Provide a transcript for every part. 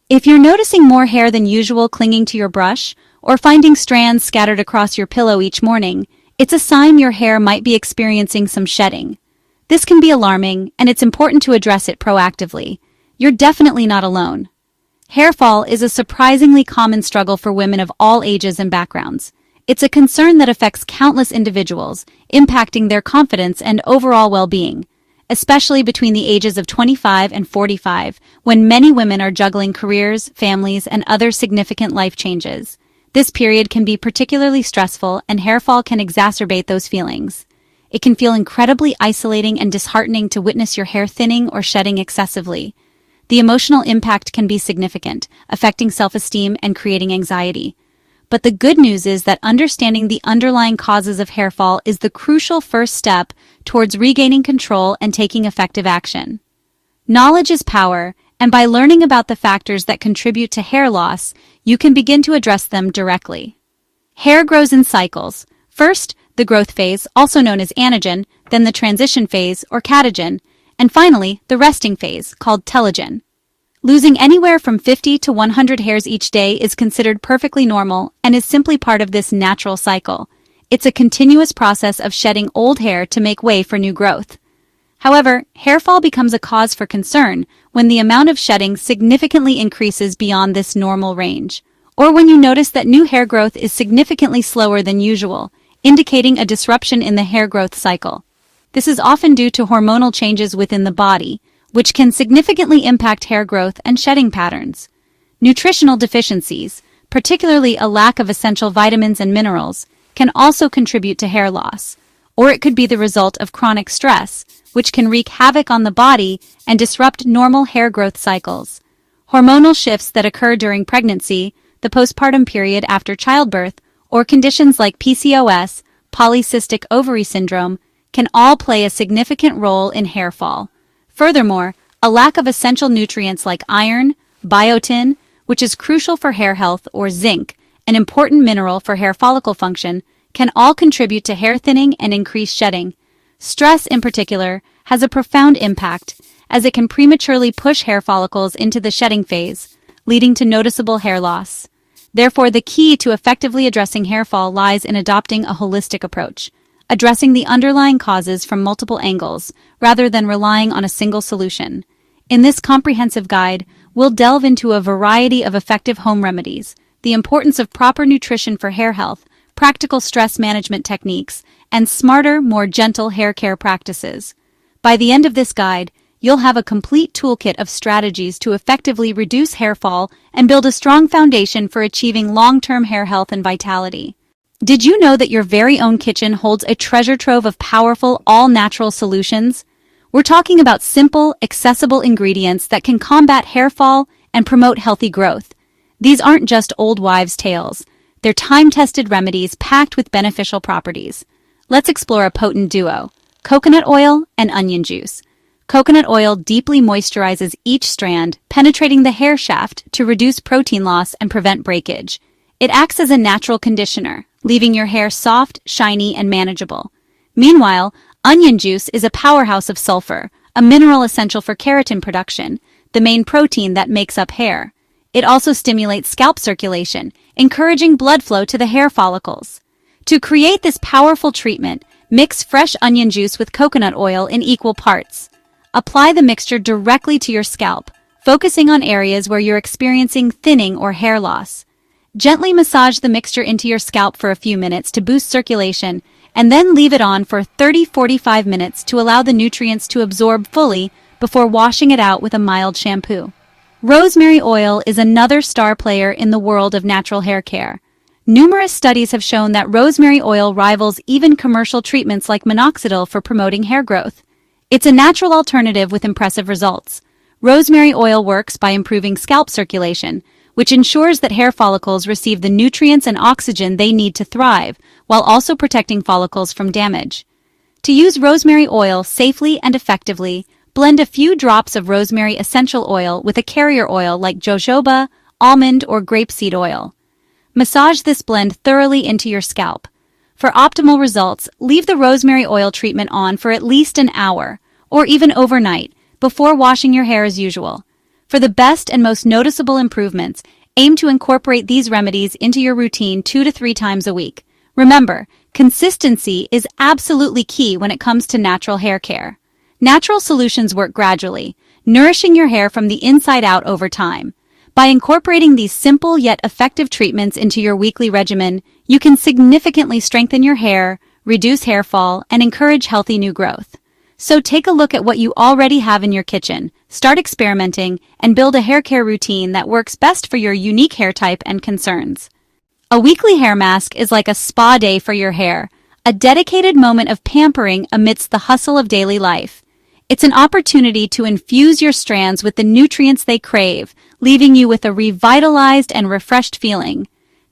If you're noticing more hair than usual clinging to your brush, or finding strands scattered across your pillow each morning, it's a sign your hair might be experiencing some shedding. This can be alarming, and it's important to address it proactively. You're definitely not alone. Hair fall is a surprisingly common struggle for women of all ages and backgrounds. It's a concern that affects countless individuals, impacting their confidence and overall well-being, especially between the ages of 25 and 45, when many women are juggling careers, families, and other significant life changes. This period can be particularly stressful, and hair fall can exacerbate those feelings. It can feel incredibly isolating and disheartening to witness your hair thinning or shedding excessively. The emotional impact can be significant, affecting self-esteem and creating anxiety. But the good news is that understanding the underlying causes of hair fall is the crucial first step towards regaining control and taking effective action. Knowledge is power, and by learning about the factors that contribute to hair loss, you can begin to address them directly. Hair grows in cycles. First, the growth phase, also known as anagen, then the transition phase, or catagen, and finally, the resting phase, called telogen. Losing anywhere from 50 to 100 hairs each day is considered perfectly normal and is simply part of this natural cycle. It's a continuous process of shedding old hair to make way for new growth. However, hair fall becomes a cause for concern when the amount of shedding significantly increases beyond this normal range, or when you notice that new hair growth is significantly slower than usual, indicating a disruption in the hair growth cycle. This is often due to hormonal changes within the body, which can significantly impact hair growth and shedding patterns. Nutritional deficiencies, particularly a lack of essential vitamins and minerals, can also contribute to hair loss, or it could be the result of chronic stress, which can wreak havoc on the body and disrupt normal hair growth cycles. Hormonal shifts that occur during pregnancy, the postpartum period after childbirth, or conditions like PCOS, polycystic ovary syndrome, can all play a significant role in hair fall. Furthermore, a lack of essential nutrients like iron, biotin, which is crucial for hair health, or zinc, an important mineral for hair follicle function, can all contribute to hair thinning and increased shedding. Stress, in particular, has a profound impact, as it can prematurely push hair follicles into the shedding phase, leading to noticeable hair loss. Therefore, the key to effectively addressing hair fall lies in adopting a holistic approach, addressing the underlying causes from multiple angles, rather than relying on a single solution. In this comprehensive guide, we'll delve into a variety of effective home remedies, the importance of proper nutrition for hair health, practical stress management techniques, and smarter, more gentle hair care practices. By the end of this guide, you'll have a complete toolkit of strategies to effectively reduce hair fall and build a strong foundation for achieving long-term hair health and vitality. Did you know that your very own kitchen holds a treasure trove of powerful, all-natural solutions? We're talking about simple, accessible ingredients that can combat hair fall and promote healthy growth. These aren't just old wives' tales. They're time-tested remedies packed with beneficial properties. Let's explore a potent duo: coconut oil and onion juice. Coconut oil deeply moisturizes each strand, penetrating the hair shaft to reduce protein loss and prevent breakage. It acts as a natural conditioner, leaving your hair soft, shiny, and manageable. Meanwhile, onion juice is a powerhouse of sulfur, a mineral essential for keratin production, the main protein that makes up hair. It also stimulates scalp circulation, encouraging blood flow to the hair follicles. To create this powerful treatment, mix fresh onion juice with coconut oil in equal parts. Apply the mixture directly to your scalp, focusing on areas where you're experiencing thinning or hair loss. Gently massage the mixture into your scalp for a few minutes to boost circulation, and then leave it on for 30-45 minutes to allow the nutrients to absorb fully before washing it out with a mild shampoo. Rosemary oil is another star player in the world of natural hair care. Numerous studies have shown that rosemary oil rivals even commercial treatments like minoxidil for promoting hair growth. It's a natural alternative with impressive results. Rosemary oil works by improving scalp circulation, which ensures that hair follicles receive the nutrients and oxygen they need to thrive, while also protecting follicles from damage. To use rosemary oil safely and effectively, blend a few drops of rosemary essential oil with a carrier oil like jojoba, almond, or grapeseed oil. Massage this blend thoroughly into your scalp. For optimal results, leave the rosemary oil treatment on for at least an hour, or even overnight, before washing your hair as usual. For the best and most noticeable improvements, aim to incorporate these remedies into your routine 2 to 3 times a week. Remember, consistency is absolutely key when it comes to natural hair care. Natural solutions work gradually, nourishing your hair from the inside out over time. By incorporating these simple yet effective treatments into your weekly regimen, you can significantly strengthen your hair, reduce hair fall, and encourage healthy new growth. So take a look at what you already have in your kitchen, start experimenting, and build a hair care routine that works best for your unique hair type and concerns. A weekly hair mask is like a spa day for your hair, a dedicated moment of pampering amidst the hustle of daily life. It's an opportunity to infuse your strands with the nutrients they crave, leaving you with a revitalized and refreshed feeling.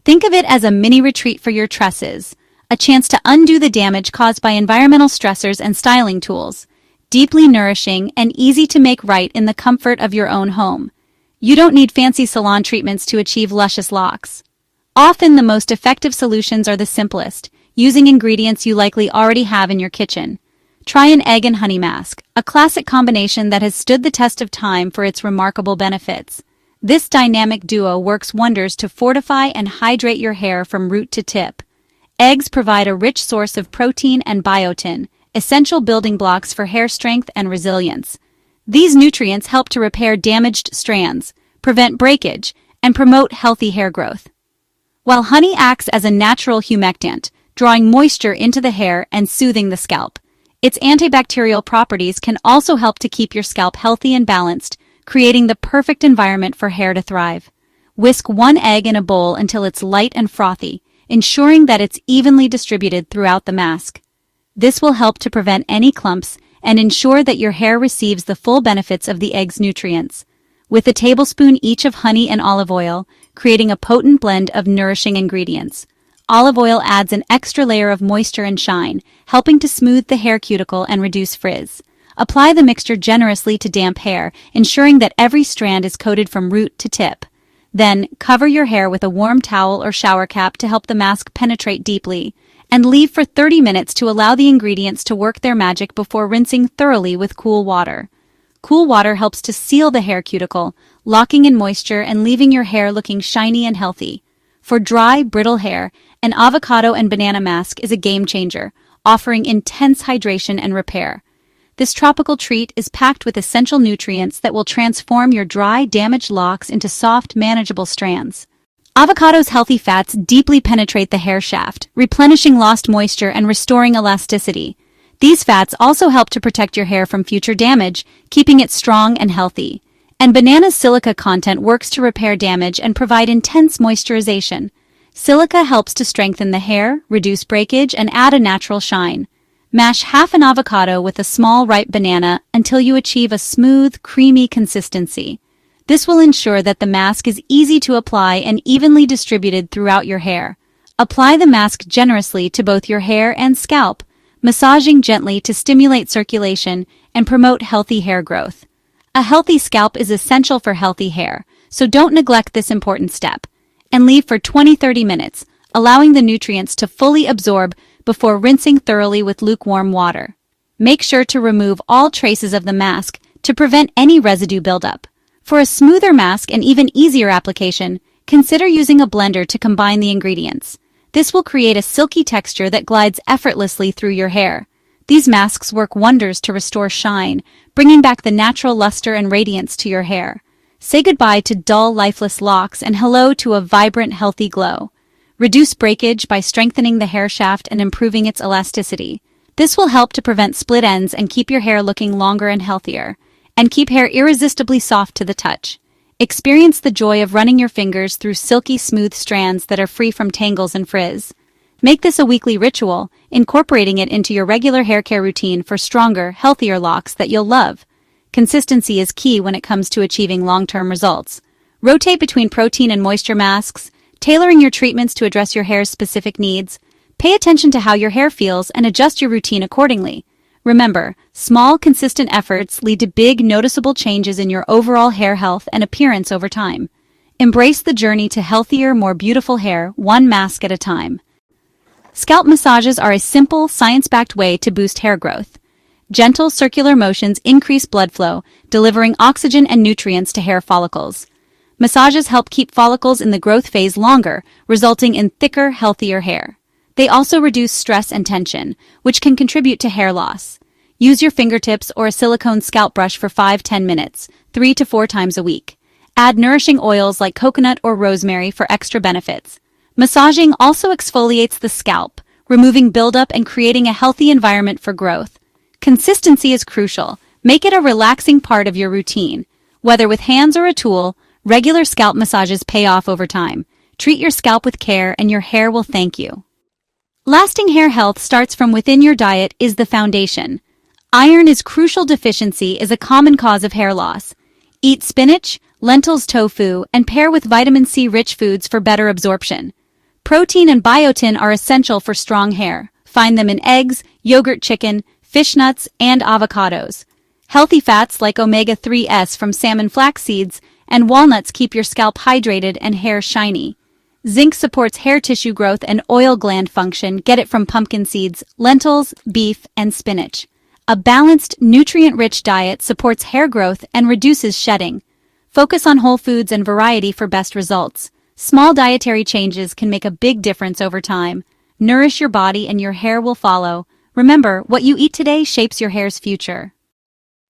Think of it as a mini retreat for your tresses, a chance to undo the damage caused by environmental stressors and styling tools, deeply nourishing and easy to make right in the comfort of your own home. You don't need fancy salon treatments to achieve luscious locks. Often the most effective solutions are the simplest, using ingredients you likely already have in your kitchen. Try an egg and honey mask, a classic combination that has stood the test of time for its remarkable benefits. This dynamic duo works wonders to fortify and hydrate your hair from root to tip. Eggs provide a rich source of protein and biotin, essential building blocks for hair strength and resilience. These nutrients help to repair damaged strands, prevent breakage, and promote healthy hair growth. While honey acts as a natural humectant, drawing moisture into the hair and soothing the scalp. Its antibacterial properties can also help to keep your scalp healthy and balanced, creating the perfect environment for hair to thrive. Whisk 1 egg in a bowl until it's light and frothy, ensuring that it's evenly distributed throughout the mask. This will help to prevent any clumps and ensure that your hair receives the full benefits of the egg's nutrients. With a tablespoon each of honey and olive oil, creating a potent blend of nourishing ingredients. Olive oil adds an extra layer of moisture and shine, helping to smooth the hair cuticle and reduce frizz. Apply the mixture generously to damp hair, ensuring that every strand is coated from root to tip. Then, cover your hair with a warm towel or shower cap to help the mask penetrate deeply, and leave for 30 minutes to allow the ingredients to work their magic before rinsing thoroughly with cool water. Cool water helps to seal the hair cuticle, locking in moisture and leaving your hair looking shiny and healthy. For dry, brittle hair, an avocado and banana mask is a game changer, offering intense hydration and repair. This tropical treat is packed with essential nutrients that will transform your dry, damaged locks into soft, manageable strands. Avocado's healthy fats deeply penetrate the hair shaft, replenishing lost moisture and restoring elasticity. These fats also help to protect your hair from future damage, keeping it strong and healthy. And banana's silica content works to repair damage and provide intense moisturization. Silica helps to strengthen the hair, reduce breakage, and add a natural shine. Mash half an avocado with a small ripe banana until you achieve a smooth, creamy consistency. This will ensure that the mask is easy to apply and evenly distributed throughout your hair. Apply the mask generously to both your hair and scalp, massaging gently to stimulate circulation and promote healthy hair growth. A healthy scalp is essential for healthy hair, so don't neglect this important step. And leave for 20-30 minutes, allowing the nutrients to fully absorb before rinsing thoroughly with lukewarm water. Make sure to remove all traces of the mask to prevent any residue buildup. For a smoother mask and even easier application, consider using a blender to combine the ingredients. This will create a silky texture that glides effortlessly through your hair. These masks work wonders to restore shine, bringing back the natural luster and radiance to your hair. Say goodbye to dull, lifeless locks and hello to a vibrant, healthy glow. Reduce breakage by strengthening the hair shaft and improving its elasticity. This will help to prevent split ends and keep your hair looking longer and healthier, and keep hair irresistibly soft to the touch. Experience the joy of running your fingers through silky, smooth strands that are free from tangles and frizz. Make this a weekly ritual, incorporating it into your regular hair care routine for stronger, healthier locks that you'll love. Consistency is key when it comes to achieving long-term results. Rotate between protein and moisture masks, tailoring your treatments to address your hair's specific needs. Pay attention to how your hair feels and adjust your routine accordingly. Remember, small, consistent efforts lead to big, noticeable changes in your overall hair health and appearance over time. Embrace the journey to healthier, more beautiful hair, one mask at a time. Scalp massages are a simple, science-backed way to boost hair growth. Gentle circular motions increase blood flow, delivering oxygen and nutrients to hair follicles. Massages help keep follicles in the growth phase longer, resulting in thicker, healthier hair. They also reduce stress and tension, which can contribute to hair loss. Use your fingertips or a silicone scalp brush for 5–10 minutes, 3 to 4 times a week. Add nourishing oils like coconut or rosemary for extra benefits. Massaging also exfoliates the scalp, removing buildup and creating a healthy environment for growth. Consistency is crucial. Make it a relaxing part of your routine. Whether with hands or a tool, regular scalp massages pay off over time. Treat your scalp with care and your hair will thank you. Lasting hair health starts from within. Your diet is the foundation. Iron is crucial. Deficiency is a common cause of hair loss. Eat spinach, lentils, tofu, and pair with vitamin C-rich foods for better absorption. Protein and biotin are essential for strong hair. Find them in eggs, yogurt, chicken, fish nuts, and avocados. Healthy fats like omega-3s from salmon, flax seeds, and walnuts keep your scalp hydrated and hair shiny. Zinc supports hair tissue growth and oil gland function. Get it from pumpkin seeds, lentils, beef, and spinach. A balanced, nutrient-rich diet supports hair growth and reduces shedding. Focus on whole foods and variety for best results. Small dietary changes can make a big difference over time. Nourish your body and your hair will follow. Remember, what you eat today shapes your hair's future.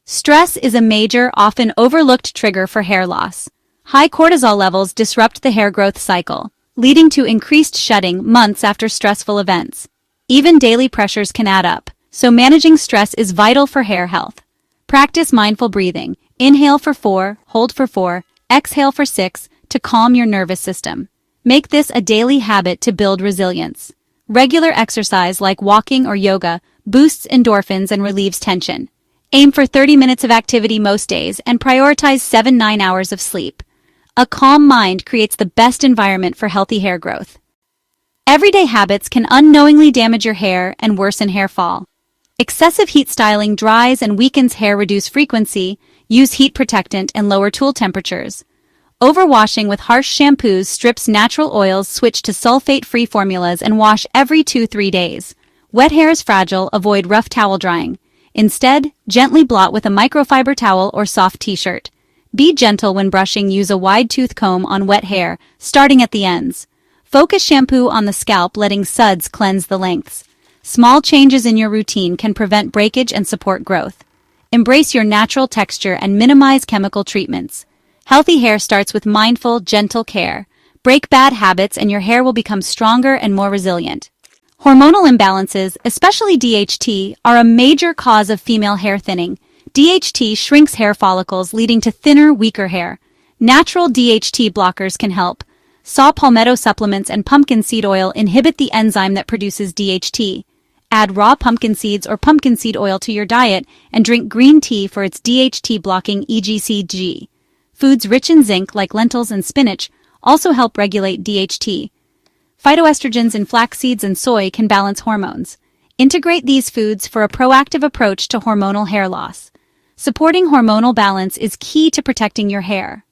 Stress is a major, often overlooked trigger for hair loss. High cortisol levels disrupt the hair growth cycle, leading to increased shedding months after stressful events. Even daily pressures can add up, so managing stress is vital for hair health. Practice mindful breathing. Inhale for 4, hold for 4, exhale for 6 to calm your nervous system. Make this a daily habit to build resilience. Regular exercise like walking or yoga boosts endorphins and relieves tension. Aim for 30 minutes of activity most days and prioritize 7–9 hours of sleep. A calm mind creates the best environment for healthy hair growth. Everyday habits can unknowingly damage your hair and worsen hair fall. Excessive heat styling dries and weakens hair. Reduce frequency, use heat protectant, and lower tool temperatures. Overwashing with harsh shampoos strips natural oils. Switch to sulfate-free formulas and wash every 2–3 days. Wet hair is fragile. Avoid rough towel drying. Instead, gently blot with a microfiber towel or soft t-shirt. Be gentle when brushing. Use a wide tooth comb on wet hair, starting at the ends. Focus shampoo on the scalp, letting suds cleanse the lengths. Small changes in your routine can prevent breakage and support growth. Embrace your natural texture and minimize chemical treatments. Healthy hair starts with mindful, gentle care. Break bad habits and your hair will become stronger and more resilient. Hormonal imbalances, especially DHT, are a major cause of female hair thinning. DHT shrinks hair follicles, leading to thinner, weaker hair. Natural DHT blockers can help. Saw palmetto supplements and pumpkin seed oil inhibit the enzyme that produces DHT. Add raw pumpkin seeds or pumpkin seed oil to your diet and drink green tea for its DHT-blocking EGCG. Foods rich in zinc, like lentils and spinach, also help regulate DHT. Phytoestrogens in flax seeds and soy can balance hormones. Integrate these foods for a proactive approach to hormonal hair loss. Supporting hormonal balance is key to protecting your hair.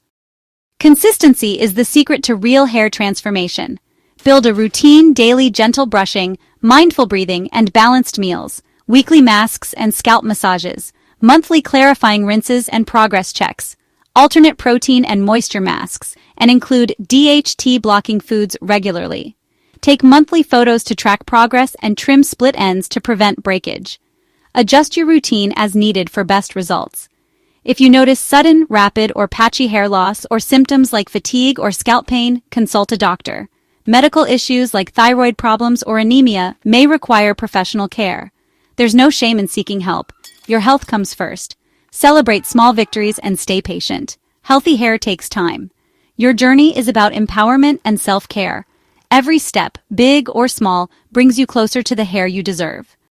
Consistency is the secret to real hair transformation. Build a routine, daily gentle brushing, mindful breathing, and balanced meals, weekly masks and scalp massages, monthly clarifying rinses and progress checks, alternate protein and moisture masks, and include DHT-blocking foods regularly. Take monthly photos to track progress and trim split ends to prevent breakage. Adjust your routine as needed for best results. If you notice sudden, rapid, or patchy hair loss or symptoms like fatigue or scalp pain, consult a doctor. Medical issues like thyroid problems or anemia may require professional care. There's no shame in seeking help. Your health comes first. Celebrate small victories and stay patient. Healthy hair takes time. Your journey is about empowerment and self-care. Every step, big or small, brings you closer to the hair you deserve.